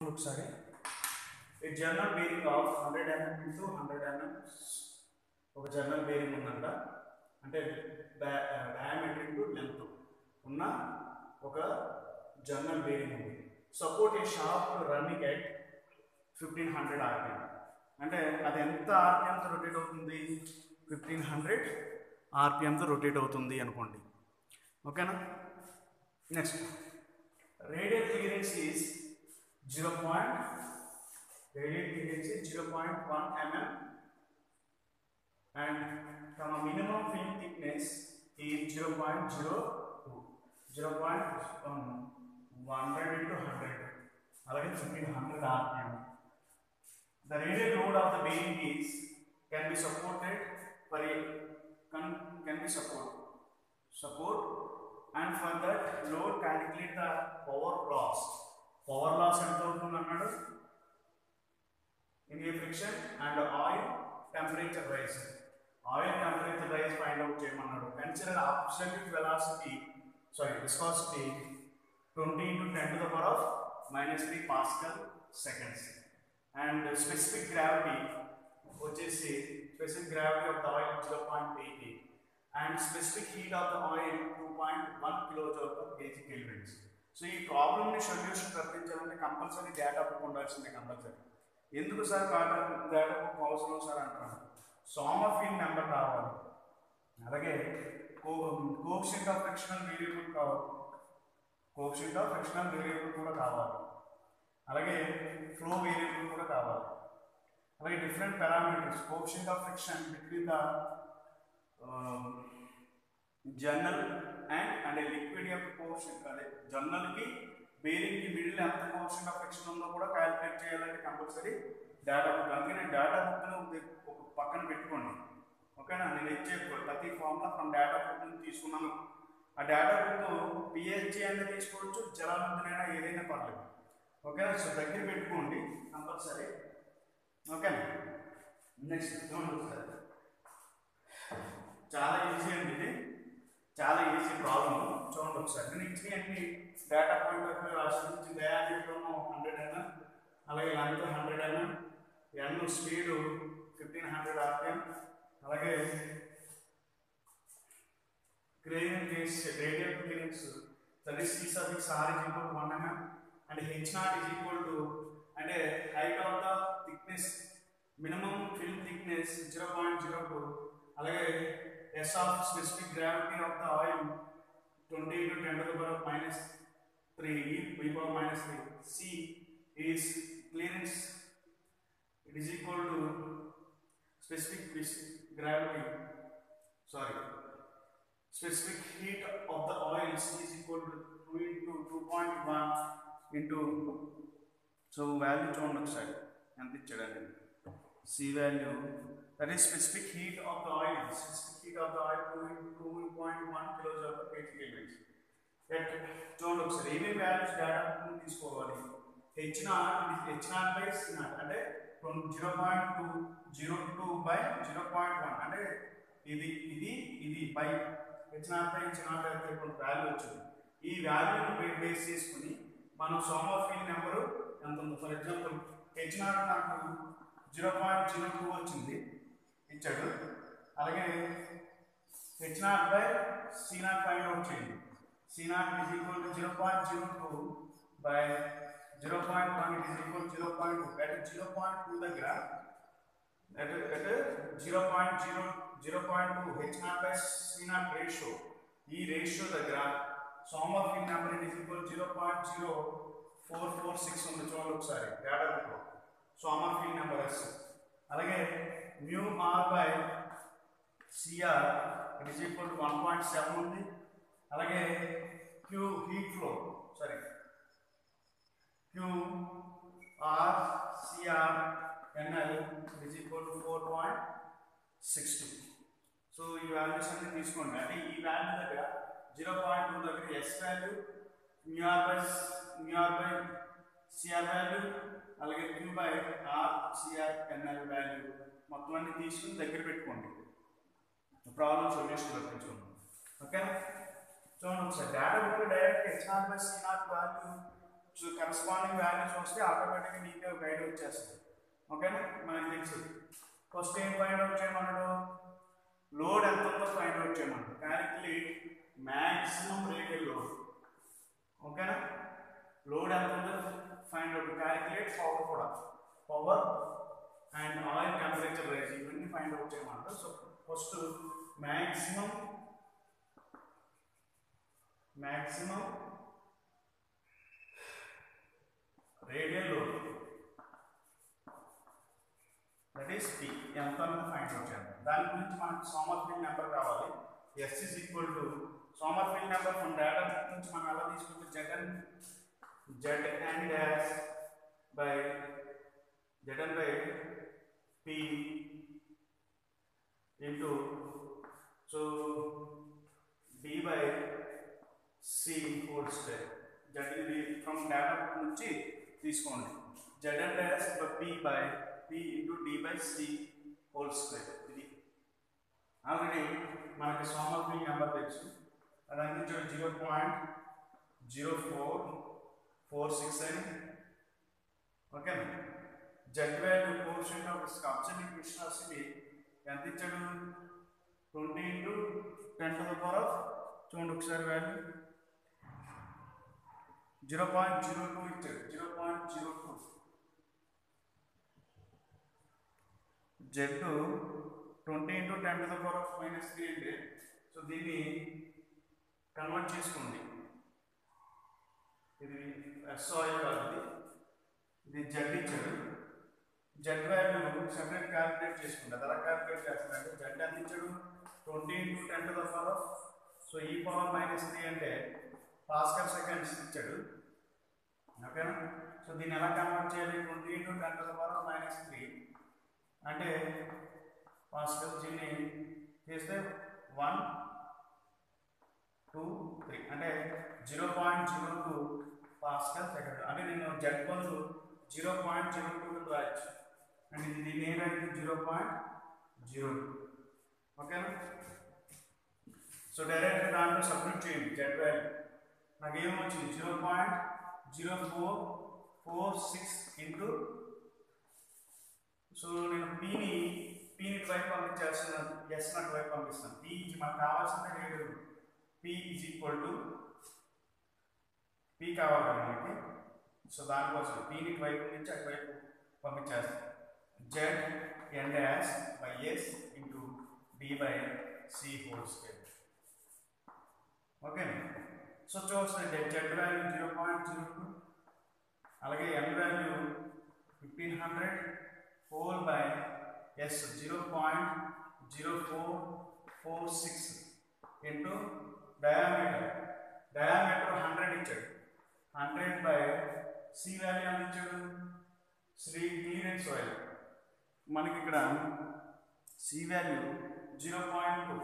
చూడండి ఒకసారి. A journal bearing of 100 mm into 100 mm ఒక జర్నల్ బేరింగ్ ఉందంట, అంటే డయామీటర్ ఇంటూ లెంత్ ఉన్న ఒక జర్నల్ బేరింగ్ ఉంది. Support A shaft running at 1500 RPM. అంటే అది ఎంత ఆర్పిఎంతో రొటేట్ అవుతుంది? 1500 RPMతో రొటేట్ అవుతుంది అనుకోండి. ఓకేనా? Next radial clearance is 0.1 mm and minimum film thickness is 0.02, 100 into 100, అలాగే 1500 RPM. The radial load of the bearing is can be supported for a can be support and for that load calculate the power loss. Power loss ఎంత అవుతుంది అన్నాడు? In a friction and oil temperature rise. Oil temperature rise find out చేయమన్నాడు. Consider absolute velocity, viscosity 20 into 10 to the power of -3 Pascal seconds. And specific gravity వచ్చేసి specific gravity of the oil 0.88 and specific heat of the oil 2.1 kilojoule per kg kelvins. So ఈ ప్రాబ్లమ్ని solution ప్రకటించాలంటే compulsory data book ఉండాల్సిందే. Compulsory. ఎందుకు sir data book అవసరం sir అంటున్నాను? Sommerfeld number కావాలి, అలాగే coefficient of frictional variable కావాలి, coefficient of frictional variable కూడా కావాలి, అలాగే ఫ్లో వేరియబుల్ కూడా కావాలి, అలాగే different parameters coefficient of friction between the journal and liquid యొక్క కోఎఫిషియంట్, అదే జర్నల్కి బేరింగ్కి మిడిల్ ఎంత కోఎఫిషియంట్ ఆఫ్ ఫ్రిక్షన్ ఉందో కూడా క్యాలిక్యులేట్ చేయాలంటే కంపల్సరీ డేటా బుక్. అందుకని డేటా బుక్ను ఒక పక్కన పెట్టుకోండి. ఓకేనా? నేను ఇచ్చే ప్రతి ఫార్ములా ఫ్రమ్ డేటా బుక్ తీసుకున్నాను. ఆ డేటా బుక్ పిహెచ్డి అయినా తీసుకోవచ్చు, జలానందనైనా ఏదైనా పర్లేదు. ఓకేనా? సో దగ్గర పెట్టుకోండి కంపల్సరీ. ఓకేనా? నెక్స్ట్ చూడండి సార్, చాలా ఈజీ అండి ఇది, చాలా ఈజీ ప్రాబ్లమ్. చూడండి ఒకసారి. నేను ఇచ్చిన అన్ని డేటా పాయింట్ వరకు రాసి డయామీటర్ను 100 mm, అలాగే లెంత్ 100 mm, ఎన్ స్పీడు 1500 RPM, అలాగే clearance radial clearance C/R is equal to 1 mm and H0 is equal to, అంటే height of the thickness minimum film thickness 0.02, అలాగే S of specific gravity of the oil 20 into 10 to the power of -3 e power -3. C is clearance, it is equal to specific heat of the oil. C is equal to 2 into 2.1 into, so value చూడండి ఒకసారి ఎంత ఇచ్చాడండి. C value, that is specific heat of the oil, 2 into 2.1 kilojoule per kg kelvins. చూడండి ఒకసారి ఏమేమి values data తీసుకోవాలి. H0 by C0 అంటే 0.202 by 0.1 అంటే ఇది బై H0 by H0 అయితే వాల్యూ వచ్చింది. ఈ వాల్యూని బేస్ చేసుకుని మనం సోమర్ఫీల్డ్ నెంబరు ఎంత ఉందో, ఫర్ ఎగ్జాంపుల్ H0 నాకు 0.02 వచ్చింది ఇచ్చాడు, అలాగే H0 by C0 find out చేయండి. C0 is equal to 0.02 by 0.1 it is equal to 0.2. At 0.2 దగ్గర at 0.2 H0 by C0 ratio, ఈ రేషియో దగ్గర Sommerfeld number it is equal 0.0446 ఉంది. చూడండి ఒకసారి డేటా బుక్లో సోమర్ఫీల్డ్ నెంబర్ ఎస్. అలాగే mu R by CR it is equal to 1.7 ఉంది. అలాగే Q heat flow QRCRNL is equal to 4.62. So ఈ వాల్యూస్ అన్ని తీసుకోండి. అంటే ఈ వాల్యూ దగ్గర 0.2 దగ్గర S value, mu R by CR value, అలాగే క్యూ బై ఆర్సిఆర్ఎన్ఎల్ వాల్యూ మొత్తం అన్ని తీసుకుని దగ్గర పెట్టుకోండి. Problem solution రప్పించుకోండి. ఓకే చూడండి ఒకసారి data book direct H0 by C0 value corresponding values వస్తే ఆటోమేటిక్గా నీకు గైడ్ వచ్చేస్తుంది. ఓకేనా, మనకి తెలుసు. ఫస్ట్ ఏం ఫైండ్ అవుట్ చేయమన్నాడు, లోడ్ ఎంత ఉందో ఫైండ్ అవుట్ చేయమన్నాడు. Calculate maximum radial load. ఓకేనా, లోడ్ ఎంత ఉందో ఫైండ్ అవుట్, క్యాలిక్యులేట్ పవర్ కూడా, power and oil temperature rise, ఇవన్నీ ఫైండ్ అవుట్ చేయమన్నాడు. So first maximum radial load, that is P, ఎంత ఫైండ్ అవుట్ చేయాలి. దాని గురించి మనకు సోమర్ఫెల్డ్ నెంబర్ కావాలి. S is equal to Sommerfeld number మన డేటా నుంచి మనం ఎలా తీసుకుంటే Zn dash by P into so D by C whole square. Z ఇది ఫ్రమ్ డేటా నుంచి తీసుకోండి. Zn dash by P into D by C whole square. ఇది already మనకి సోమర్ఫెల్డ్ నెంబర్ తెలుసు, అది అందించాడు 0.0446 అని. ఓకేనా, Z value coefficient of absolute viscosity ఎంత ఇచ్చాడు, 20 into 10 to the power of, చూడండి ఒకసారి వాల్యూ 0.02 ఇచ్చాడు. 0.02 Z 20 into 10 to the power of -3 అంటే, సో దీన్ని కన్వర్ట్ చేసుకోండి. ఇది ఎస్ ఆయిల్ కాదు, ఇది జెడ్ ఇచ్చాడు. జెడ్ వాల్యూ సెపరేట్ క్యాలిక్యులేట్ చేసుకోండి. అది ఎలా క్యాలిక్యులేట్ చేస్తారంటే, జెడ్ ఎంత ఇచ్చాడు, 20 into 10 to the power of, so ఈ పవర్ -3 అంటే పాస్కల్ సెకండ్స్ ఇచ్చాడు. ఓకేనా, సో దీన్ని ఎలా కన్వర్ట్ చేయాలి, 20 into 10 to the power of -3 అంటే పాస్కల్ దీన్ని చేస్తే 1 2 3 అంటే 0.02 పాస్కల్ సెకండ్. అంటే నేను జెడ్ బదులు 0.02 రాయొచ్చు, అంటే దీన్ని ఏం రాయొచ్చు, 0.02. ఓకేనా, సో డైరెక్ట్ దాంట్లో సబ్మిట్ చేయండి జెడ్ వాల్యూ. నాకు ఏమొచ్చింది, 0.0446 ఇంటూ, సో నేను పీని వైపు పంపించేస్తున్నాను, ఎస్ నాకు వైపు పంపిస్తాను. పీ మనకు కావాల్సిన rate P is equal to P కావాలి కదా మనకి, సో దానికోసం పీని వైపు నుంచి అటువైపు పంపించేస్తాను. Z N dash by S into D by C whole square. Okay, so చూడండి జెడ్ వాల్యూ 0.02, అలాగే N value 1500 whole by S 0.0446 into diameter 100 ఇచ్చాడు. 100 బై సి వాల్యూ ఎంత ఇచ్చాడు, క్లియరెన్స్ ఆయిల్. మనకి ఇక్కడ C value 0.2.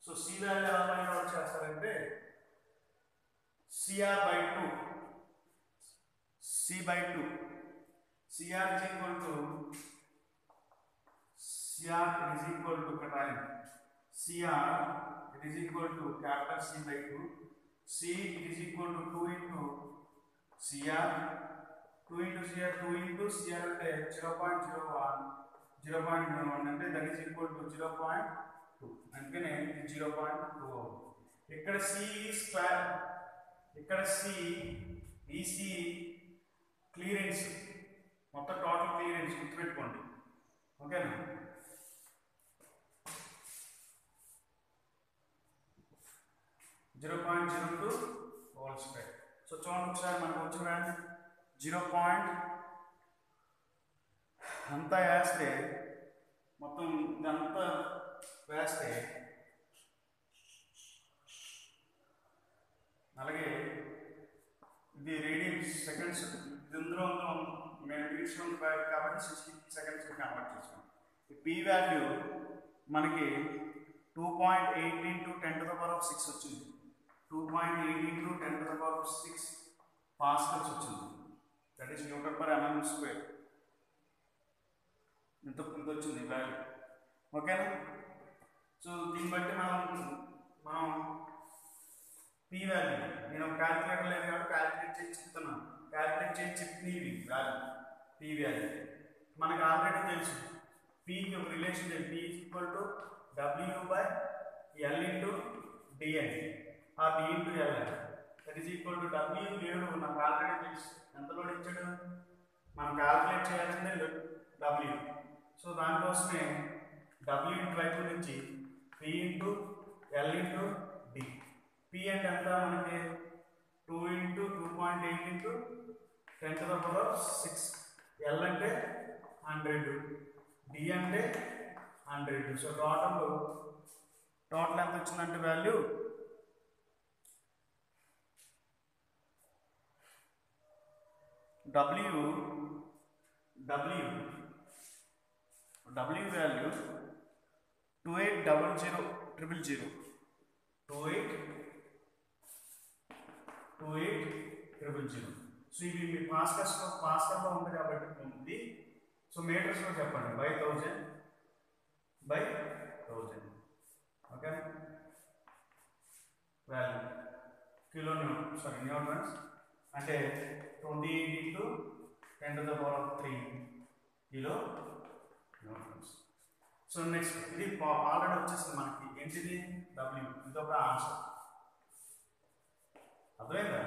So C value ఎలా find out చేస్తారంటే, CR by 2, C by 2, CR is equal to ఇక్కడ రాయండి, CR it is equal to capital C by 2, C it is equal to 2 into CR, 2 into CR, 2 into CR అంటే 0.01 అంటే that is equal to 0.2, అందుకనే ఇది 0.2 అవుతుంది. ఇక్కడ C square, ఇక్కడ C EC clearance, మొత్తం టోటల్ క్లియరెన్స్ గుర్తుపెట్టుకోండి. ఓకేనా, 0.02 హోల్ స్క్వేర్. సో చూడండి ఒకసారి మనకు వచ్చిన వాల్యూ 0. అంతా వేస్తే, మొత్తం ఇదంతా వేస్తే, అలాగే ఇది రేడియన్స్ సెకండ్స్, ఇందులో మేము మినిట్స్లో కాబట్టి 60 seconds కన్వర్ట్ చేసాం. ఈ పీ వాల్యూ మనకి 2.8 into 10 to the power of 6 వచ్చింది. 2.8 into 10 to the power of 6 Pascal's వచ్చింది. That is Newton per mm square. ఇంత వచ్చింది వాల్యూ. ఓకేనా, సో దీన్ని బట్టి మనం పీ వాల్యూ నేను క్యాలిక్యులేటర్ లేదు కాబట్టి క్యాలిక్యులేట్ చేసి చెప్తున్నాను. క్యాలిక్యులేట్ చేసి చెప్తుంది ఇది వాల్యూ పీ వాల్యూ. మనకు ఆల్రెడీ తెలుసు పీకి ఒక relation P equal to W/L into DN ఆ D into L that is equal to W లేడు నాకు ఆల్రెడీ తెలుసు. ఎంత లోడ్ ఇచ్చాడు మనం క్యాలిక్యులేట్ చేయాల్సిందే W. సో దానికోసమే W వైపు నుంచి P into L into D. P అంటే ఎంత మనకి 2 ఇంటూ 2.8 ఇంటూ 10⁻⁶. L అంటే 100, D అంటే 100. సో టోటల్ ఎంత వచ్చిందంటే వాల్యూ W వాల్యూ 280000. 280000. సో ఇవి మీ పాస్కల్లో ఉంది కాబట్టి ఉంది. సో మీటర్స్లో చెప్పండి by 1000 okay. Value kilo Newton's అంటే 28 into 10⁻³ kilo Newton's. So next ఇది ఆల్రెడీ వచ్చేసింది మనకి ఏంటిది W. ఇదొక ఆన్సర్. అర్థమైందా?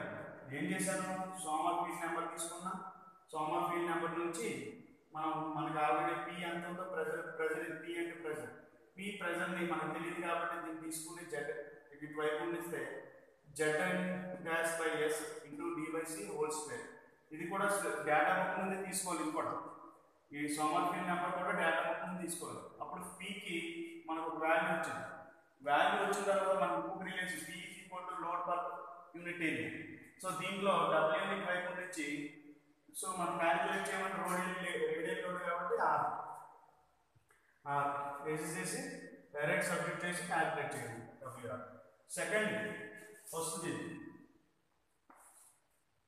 ఏం చేశాను సోమర్ ఫీల్డ్ నెంబర్ తీసుకున్నా. సోమర్ ఫీల్డ్ నెంబర్ నుంచి మనకు ఆల్రెడీ P ఎంత ఉందో ప్రెజర్ P అంటే ప్రెజర్ని మనకు తెలియదు కాబట్టి దీన్ని తీసుకుని ఇటువైపు ఉండిస్తే Z(gas/S) ఇంటూ D/C². ఇది కూడా డేటా బుక్ నుండి తీసుకోవాలి. ఇది కూడా ఈ సోమర్ ఫీల్డ్ నెంబర్ కూడా డేటా బుక్ నుండి తీసుకోవాలి. అప్పుడు Pకి మనకు ఒక వాల్యూ వచ్చింది. వాల్యూ వచ్చిన తర్వాత మనకు ఇంకొక relation P equal to load per unit area. So దీంట్లో W వైపు నుంచి సో మనం క్యాలిక్యులేట్ చేయమని రేడియల్ లోడ్ కాబట్టి R వేసేసి డైరెక్ట్ సబ్జెక్ట్ చేసి క్యాలిక్యులేట్ చేయండి WR. సెకండ్ వస్తుంది.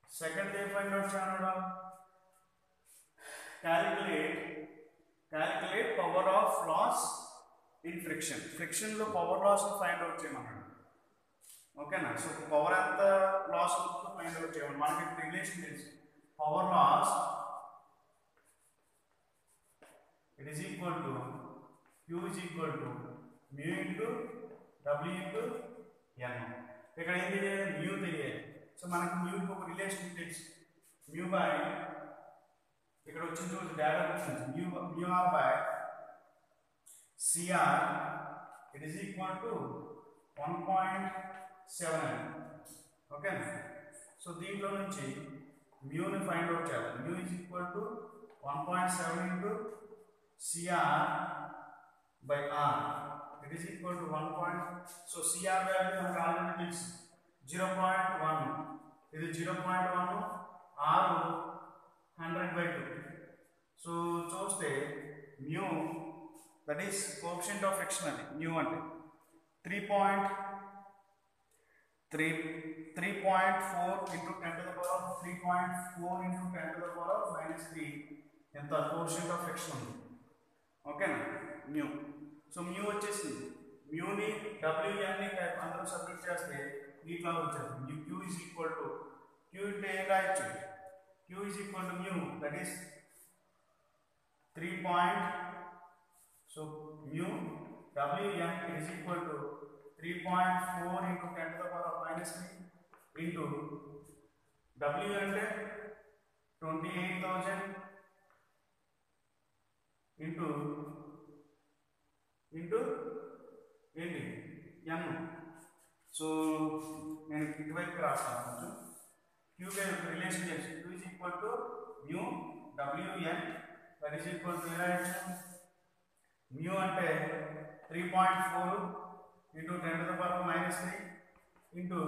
సెకండ్ ఏ ఫైండ్ అవుట్ చేయడం calculate power of loss in ఫ్రిక్షన్లో పవర్ లాస్ ఫైండ్ అవుట్ చేయమన్నాడు. ఓకేనా? సో పవర్ ఎంత లాస్ అవుతుందో ఫైండ్ అవుట్ చేయమని మనకి రిలేషన్ తెలుసు. Power loss it is equal to Q is equal to mu into W into N. ఇక్కడ ఏం తెలియాలి మ్యూ తెలియాలి. సో మనకి మ్యూకి ఒక రిలేషన్ తెలుసు. మ్యూ బై ఇక్కడ వచ్చిన చూసి డేటా వచ్చింది mu R by CR it is equal to 1.7. Okay. So దీంట్లో నుంచి మ్యూని ఫైండ్ అవుట్ చేయాలి. Mu is equal to 1.7 into CR by R. It is equal to 1. So CR value మనకు ఆల్రెడీ తెలుసు 0.1. ఇది 0.1 R 100/2. సో చూస్తే mu that is coefficient of friction అది mu అంటే 3.4 ఇంటూ 10⁻³ ఎంత కోఎఫిషియంట్ ఆఫ్ ఫ్రిక్షన్ ఉంది. ఓకేనా? మ్యూ. సో మ్యూ వచ్చేసింది. మ్యూని WN అందరూ సబ్మిట్ చేస్తే ఇట్లా వచ్చేస్తుంది. Q is equal to Q అంటే ఏం రాయొచ్చు Q is equal to mu that is 3. So mu WN is equal to 3.4 into 10⁻³ into W అంటే 28,000 ఇంటూ ఏంటి N. సో నేను ఇటువైపు రాస్తాను కొంచెం. Q రిలేషన్ చేసి Q is equal to mu WN that is equal to mu అంటే 3.4 into 10⁻³ into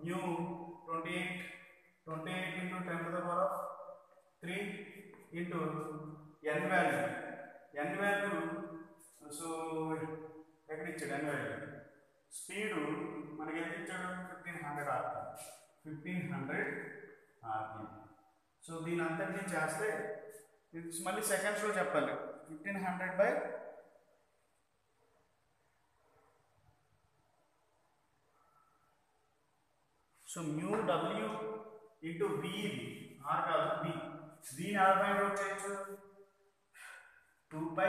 mu 28 into 10⁻³ into N value. So ఎక్కడ ఇచ్చాడు N వాల్యూ? స్పీడు మనకి ఎంత ఇచ్చాడు 1500 RPM. సో దీని అంతటినీ చేస్తే మళ్ళీ సెకండ్స్లో చెప్పాలి. 1500 by so mu W into V, R కాదు వి, విని ఎలా ఫైండ్ అవుట్ చేయొచ్చు, 2 pi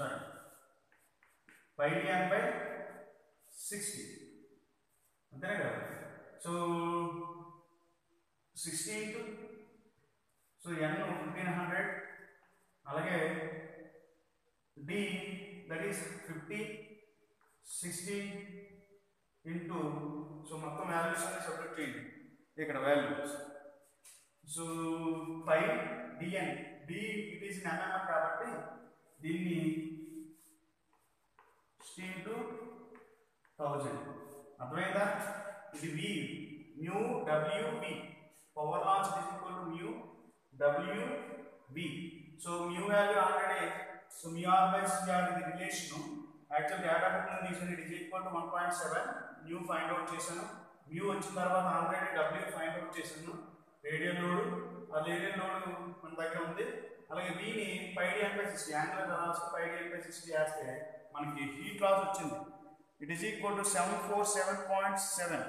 sorry pi dn by 60 అంతేనే కదా. సో 60 ఇంటూ సో n 1500 అలాగే d that is 50 60 into so మొత్తం వాల్యూస్ అన్ని సబ్ట్రాక్ట్ చేయండి ఇక్కడ values. So pi dn d it is in mm కాబట్టి దీన్ని 60 ఇంటూ 1000 అర్థమైందా. ఇది v mu W V power లాంచ్ is equal to mu W V. So mu value already so mu R by CR ఇది relation actual data book లో తీసాను. It is equal to 1.7 mu find out చేశాను. Mu వచ్చిన తర్వాత already W find out చేశాను. Radial load ఆ radial load మన దగ్గర ఉంది. అలాగే వీని pi dn by 60 angular velocity pi dn by 60 వేస్తే మనకి హీట్ లాస్ వచ్చింది. It is equal to 747.7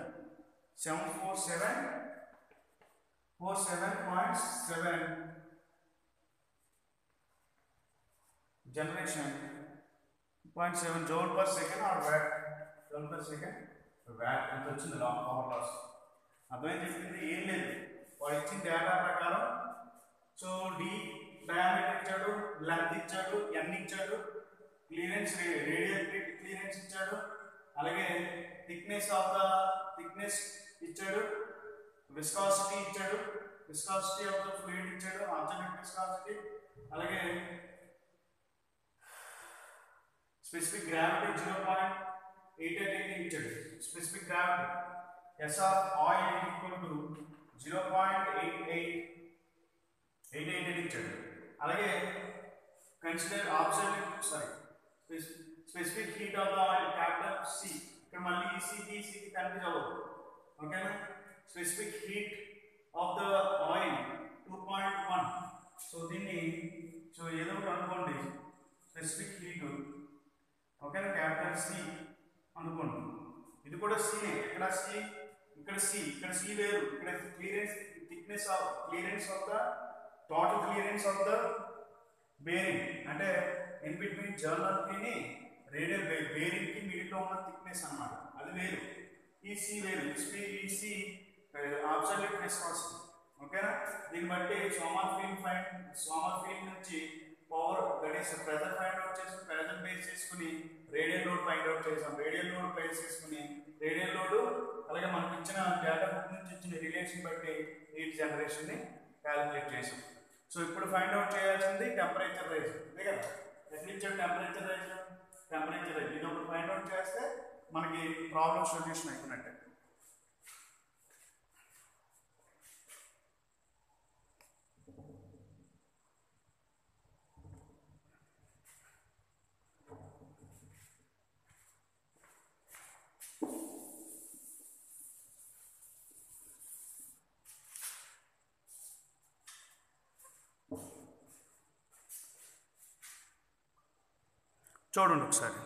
generation 0.7 joule per second or watt joule per second watt ఎంత వచ్చింది పవర్ లాస్. అర్థమైంది చెప్పింది ఏం లేదు, వాడు ఇచ్చిన డేటా ప్రకారం. సో డి డయామీటర్ ఇచ్చాడు, లెంత్ ఇచ్చాడు, ఎన్ ఇచ్చాడు, క్లియరెన్స్ రేడియల్ క్లియరెన్స్ ఇచ్చాడు, అలాగే థిక్నెస్ ఆఫ్ ద థిక్నెస్ ఇచ్చాడు, విస్కాసిటీ ఇచ్చాడు, విస్కాసిటీ ఆఫ్ ద ఫ్లూయిడ్ ఇచ్చాడు, అబ్జర్వేట్ విస్కాసిటీ, అలాగే స్పెసిఫిక్ గ్రావిటీ 0.88 ఇచ్చాడు. Specific gravity S of oil equal to 0.88 ఇచ్చాడు. అలాగే consider specific heat of the oil capital C. ఇక్కడ మళ్ళీ ఈసీకి కన్ఫ్యూజ్ అవ్వదు, ఓకేనా. Specific heat of the oil 2.1. So దీన్ని సో ఏదో ఒకటి అనుకోండి, స్పెసిఫిక్ హీట్ ఓకేనా, క్యాపిటల్ సి అనుకోండి. ఇది కూడా సీనే, ఇక్కడ సి ఇక్కడ సి, ఇక్కడ సి వేరు, ఇక్కడ clearance thickness of clearance of the total clearance of the bearing అంటే ఇన్ బిట్వీన్ జర్నల్ కి రేడియల్ బేరింగ్ కి మిడిల్ లో ఉన్న థిక్నెస్ అన్నమాట, అది వేరు. ఈ సి వేరు, ఈ సి అబ్సల్యూట్ విస్కాసిటీ, ఓకేనా. దీన్ని బట్టి సోమర్ఫీల్డ్ నుంచి power that is pressure find out చేసి ప్రెజర్ బేస్ చేసుకుని రేడియల్ లోడ్ ఫైండ్ అవుట్ చేసాం. రేడియల్ లోడ్ బేస్ చేసుకుని రేడియల్ లోడ్ అలాగే మనకి ఇచ్చిన డేటా బుక్ నుంచి ఇచ్చిన రిలేషన్ బట్టి హీట్ జనరేషన్ ని క్యాలిక్యులేట్ చేసాం. సో ఇప్పుడు ఫైండ్ అవుట్ చేయాల్సింది టెంపరేచర్ రైజ్, అంతే కదా. ఎట్లా ఇచ్చాడు టెంపరేచర్ రైజ్ ఇది ఒకటి ఫైండ్ అవుట్ చేస్తే మనకి ప్రాబ్లం సొల్యూషన్ అయిపోయినట్టే. చూడండి ఒకసారి,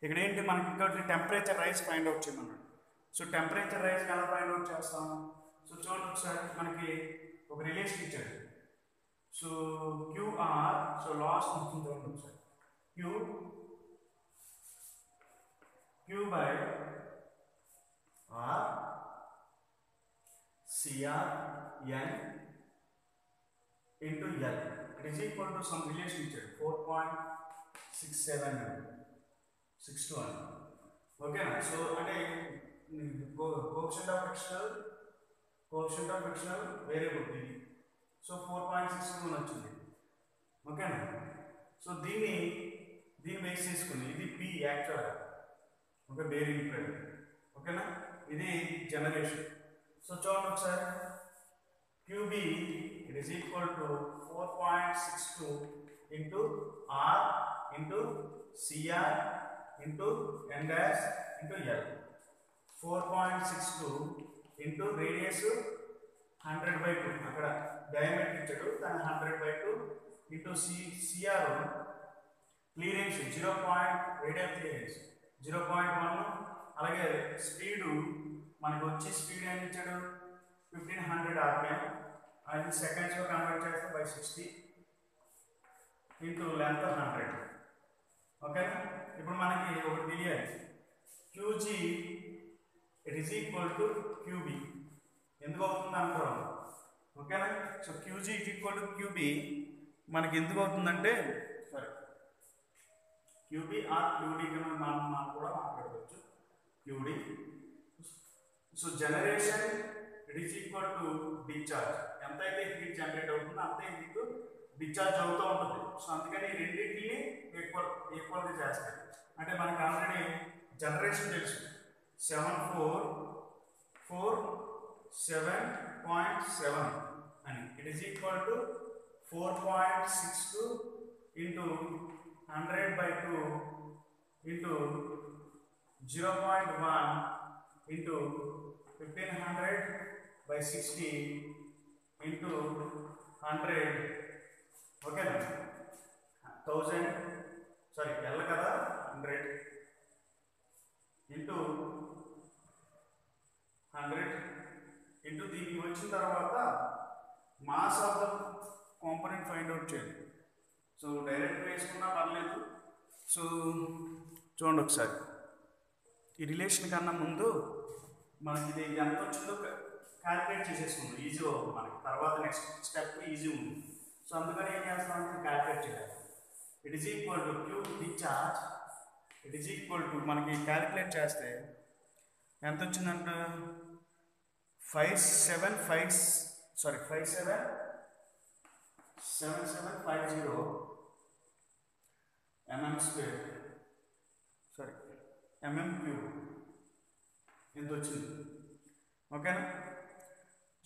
ఇక్కడ ఏంటి మనకి ఇంకోటి టెంపరేచర్ రైజ్ ఫైండ్ అవుట్ చేయమన్నాడు. సో టెంపరేచర్ రైజ్ ఎలా ఫైండ్ అవుట్ చేస్తాం. సో చూడండి ఒకసారి, మనకి ఒక రిలేషన్ ఇచ్చాడు. సో క్యూఆర్, సో లాస్ట్ చూడండి ఒకసారి, Q by R CR N into L it is equal to some relation ఇచ్చాడు 4.67 అని, ఓకేనా. సో అంటే కోఎఫిషియంట్ ఆఫ్ ఫ్రిక్షనల్ వేరియబుల్ ఇది. సో 4.61 వచ్చింది, ఓకేనా. సో దీన్ని బేస్ చేసుకుని ఇది పి యాక్చువల్గా ఒక బేరింగ్ ప్రెజర్, ఓకేనా. ఇది జనరేషన్. సో చూడండి ఒకసారి, QB it is equal to 4.62 into R into CR into N dash into L. 4.62 into radius 100/2, అక్కడ డయామీటర్ ఇచ్చాడు దాన్ని 100/2 into CR clearance 0. Radial clearance 0.1, అలాగే స్పీడు మనకు వచ్చే స్పీడ్ ఏమి ఇచ్చాడు 1500 rpm అది సెకండ్స్ లో కన్వర్ట్ చేస్తే బై 60 ఇంటూ లెంత్ 100 ఓకేనా ఇప్పుడు మనకి ఒకటి తెలియాలి qg it is equal to qb ఎందుకు అవుతుంది అంటారు ఓకేనా so qg it equal to qb మనకి ఎందుకు అవుతుందంటే సారీ qb ఆర్ qd కింద మనం కూడా మాట్లాడుకోవచ్చు qd so generation it is equal to discharge ఎంత అయితే హీట్ జనరేట్ అవుతుందో అంతే హీట్ డిశ్చార్జ్ అవుతూ ఉంటుంది సో అందుకని ఈ రెండింటిని ఈక్వల్గా చేస్తాయి అంటే మనకి ఆల్రెడీ జనరేషన్ తెలుసు 744.7 అని it is equal to 4.62 into 100/2 into 0.1 into 1500/60 into 100 ఓకేనా 1000 సారీ ఎల్ కదా 100 ఇంటూ 100 ఇంటూ దీనికి వచ్చిన తర్వాత mass of the component find out చేయాలి సో డైరెక్ట్ వేసుకున్నా పర్లేదు సో చూడండి ఒకసారి ఈ రిలేషన్ కన్నా ముందు మనకి ఇది ఎంత వచ్చిందో క్యాలిక్యులేట్ చేసేసుకుందాం ఈజీ అవుతుంది మనకి తర్వాత నెక్స్ట్ స్టెప్ ఈజీ ఉంది సో అందుకని ఏం చేస్తామంటే క్యాలిక్యులేట్ చేయాలి it is equal to Q discharge it is equal to మనకి క్యాలిక్యులేట్ చేస్తే ఎంత వచ్చిందంట 5750 mm square sorry mm cube ఎంత వచ్చింది ఓకేనా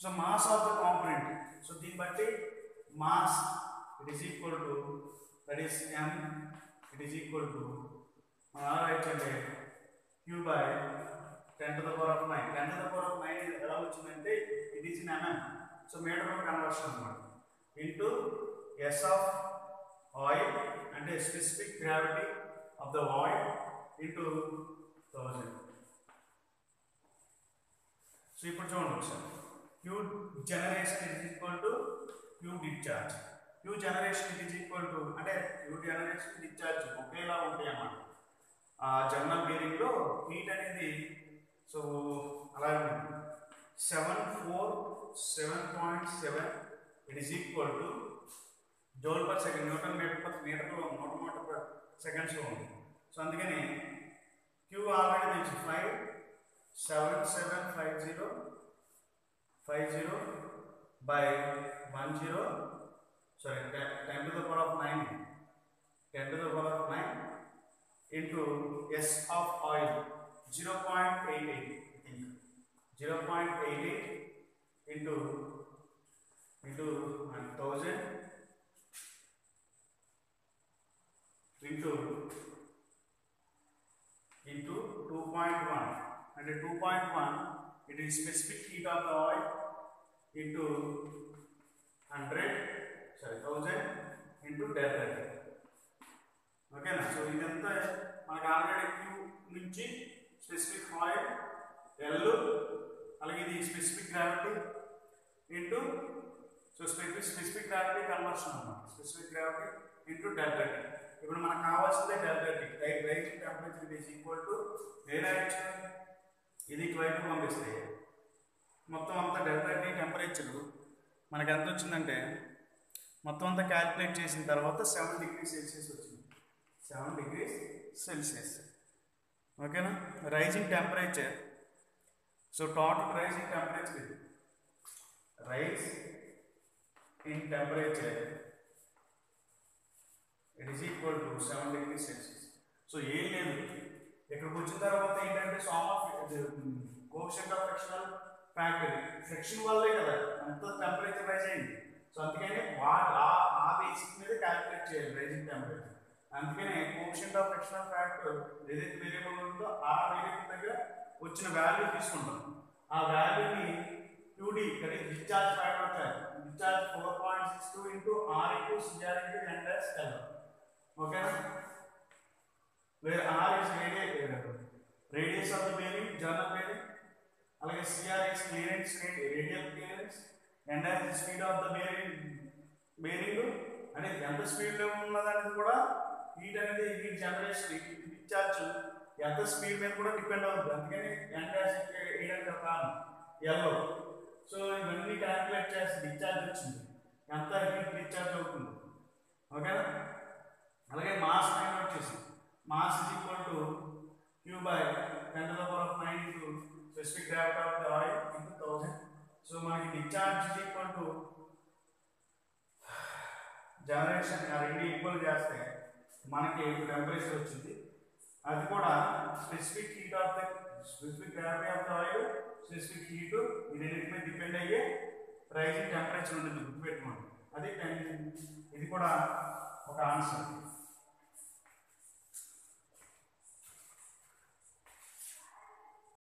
so mass of the component so దీన్ని బట్టి mass it is equal to that is m it is equal to మనం రైట్ అంటే q by 10 to the power of 9 10 to the power of 9 ఎలా వచ్చిందంటే it is in mm so meter లో conversion అన్నమాట into s of oil అంటే specific gravity of the oil into 1000 so ఇప్పుడు చూడండి ఒకసారి Q generation is equal to Q discharge. Q generation is equal to అంటే Q generation discharge ఒకేలా ఉంటాయి అన్నమాట జనరల్ బేరింగ్ లో హీట్ అనేది సో అలా ఉంటుంది 747.7 it is equal to joule per second newton metre per మీటర్లో న్యూటన్ మీటర్ పర్ సెకండ్స్లో ఉంది సో అందుకని Q ఆల్రెడీ తెలుసు 57750 by 10 sorry 10 to the power of 9 10 to the power of 9 into S of oil 0.88 I think 0.88 into 1000 into 2.1 and 2.1 it is specific heat of the oil into 1000 into delta T. Okay na? So idanతా మనకు already Q నుంచి specific oil L అలాగే ఇది specific gravity into so specific gravity conversion అన్నమాట specific gravity into delta T. ఇప్పుడు మనకు కావాల్సిందే delta T rising temperature is equal to వేరే ఇది ఇటువైపు పంపిస్తే మొత్తం అంతా డెల్టా T టెంపరేచర్ మనకు ఎంత వచ్చిందంటే మొత్తం అంతా క్యాలిక్యులేట్ చేసిన తర్వాత 7 degrees Celsius వచ్చింది 7 degrees Celsius ఓకేనా rising temperature so total rising temperature ఇది rise in temperature it is equal to 7 degrees Celsius so ఏం లేదు ఇక్కడికి వచ్చిన తర్వాత ఏంటంటే sum of coefficient of frictional factor friction వల్లే కదా అంత టెంపరేచర్ రైజ్ అయింది సో అందుకని ఆ బేసిక్ మీద క్యాలిక్యులేట్ చేయాలి రైజింగ్ టెంపరేచర్ అందుకనే కోఎఫిషియంట్ ఆఫ్ ఫ్రిక్షనల్ ఫ్యాక్టర్ ఏదైతే వేరియబుల్ ఉందో ఆ వేరియబుల్ దగ్గర వచ్చిన వాల్యూ తీసుకుంటాం ఆ వాల్యూని QD that is discharge factor చేయాలి discharge 4.62 into R equals CR into N dash L ఓకేనా where R is radius of the bearing, journal bearing, అలాగే CR is clearance rate, radial clearance, and as the speed of the bearing అంటే ఎంత speed లో ఉన్నదనేది కూడా heat అనేది heat generation discharge ఎంత speed మీద కూడా డిపెండ్ అవుతుంది. అందుకని ఎండాసిక్ వేయడానికి కారణం ఎల్లో. సో ఇవన్నీ క్యాలిక్యులేట్ చేసి డిశ్చార్జ్ వచ్చింది, ఎంత హీట్ డిశ్చార్జ్ అవుతుంది. ఓకేనా. అలాగే మాస్ పైన వచ్చేసి mass is equal to Q by 10⁻⁹ into specific gravity of the oil into 1000. So మనకి discharge is equal to generation ఆ రెండు ఈక్వల్ చేస్తే మనకి టెంపరేచర్ వచ్చింది. అది కూడా specific heat of the specific gravity of the oil, specific heat ఈ రెండింటి మీద డిపెండ్ అయ్యే రైజింగ్ టెంపరేచర్ ఉంటుంది, గుర్తుపెట్టుకోండి. అది ఇది కూడా ఒక ఆన్సర్.